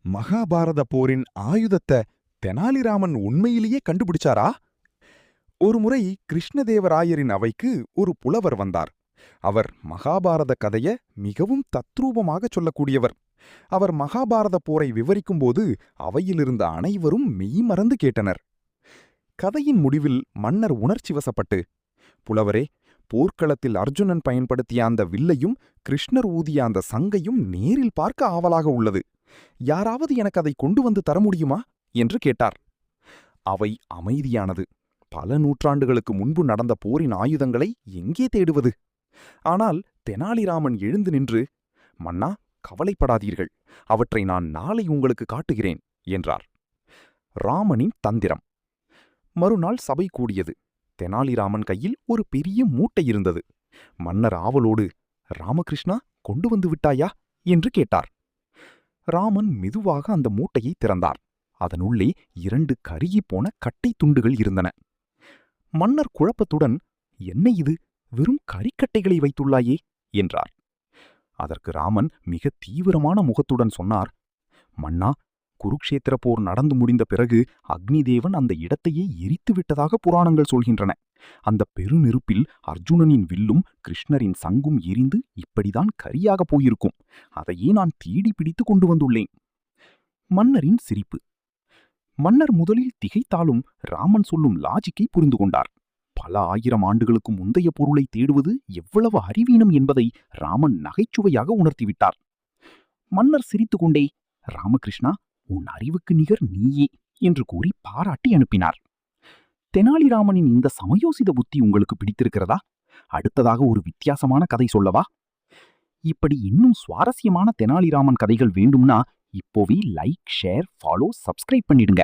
மகாபாரத போரின் ஆயுதத்தை தெனாலிராமன் உண்மையிலேயே கண்டுபிடிச்சாரா? ஒருமுறை கிருஷ்ணதேவராயரின் அவைக்கு ஒரு புலவர் வந்தார். அவர் மகாபாரத கதைய மிகவும் தத்ரூபமாக சொல்லக்கூடியவர். அவர் மகாபாரத போரை விவரிக்கும்போது அவையிலிருந்த அனைவரும் மெய்மறந்து கேட்டனர். கதையின் முடிவில் மன்னர் உணர்ச்சி வசப்பட்டு, புலவரே, போர்க்களத்தில் அர்ஜுனன் பயன்படுத்திய அந்த வில்லையும் கிருஷ்ணர் ஊதிய அந்த சங்கையும் நேரில் பார்க்க ஆவலாக உள்ளது. யாராவது எனக்கு அதை கொண்டு வந்து தர முடியுமா என்று கேட்டார். அவை அமைதியானது. பல நூற்றாண்டுகளுக்கு முன்பு நடந்த போரின் ஆயுதங்களை எங்கே தேடுவது? ஆனால் தெனாலிராமன் எழுந்து நின்று, மன்னா, கவலைப்படாதீர்கள், அவற்றை நான் நாளை உங்களுக்கு காட்டுகிறேன் என்றார். ராமனின் தந்திரம். மறுநாள் சபை கூடியது. தெனாலிராமன் கையில் ஒரு பெரிய மூட்டை இருந்தது. மன்னர் ஆவலோடு, ராமகிருஷ்ணா, கொண்டு வந்து விட்டாயா என்று கேட்டார். ராமன் மெதுவாக அந்த மூட்டையை திறந்தார். அதனுள்ளே 2 கருகிப்போன கட்டை துண்டுகள் இருந்தன. மன்னர் குழப்பத்துடன், என்ன இது, வெறும் கரிக்கட்டைகளை வைத்துள்ளாயே என்றார். அதற்கு ராமன் மிக தீவிரமான முகத்துடன் சொன்னார், மன்னா, குருக்ஷேத்திர போர் நடந்து முடிந்த பிறகு அக்னிதேவன் அந்த இடத்தையே எரித்து விட்டதாக புராணங்கள் சொல்கின்றன. அந்த பெருநெருப்பில் அர்ஜுனனின் வில்லும் கிருஷ்ணரின் சங்கும் எரிந்து இப்படிதான் கரியாக போயிருக்கும். அதையே நான் தேடி பிடித்து கொண்டு வந்துள்ளேன். மன்னரின் சிரிப்பு. மன்னர் முதலில் திகைத்தாலும் ராமன் சொல்லும் லாஜிக்கை புரிந்து கொண்டார். பல 1000 ஆண்டுகளுக்கு முந்தைய பொருளை தேடுவது எவ்வளவு அறிவீனம் என்பதை ராமன் நகைச்சுவையாக உணர்த்திவிட்டார். மன்னர் சிரித்துக்கொண்டே, ராமகிருஷ்ணா, உன் அறிவுக்கு நிகர் நீயே என்று கூறி பாராட்டி அனுப்பினார். தெனாலிராமனின் இந்த சமயோசித புத்தி உங்களுக்கு பிடித்திருக்கிறதா? அடுத்ததாக ஒரு வித்தியாசமான கதை சொல்லவா? இப்படி இன்னும் சுவாரஸ்யமான தெனாலிராமன் கதைகள் வேண்டும்னா இப்போவே லைக், ஷேர், ஃபாலோ, சப்ஸ்கிரைப் பண்ணிடுங்க.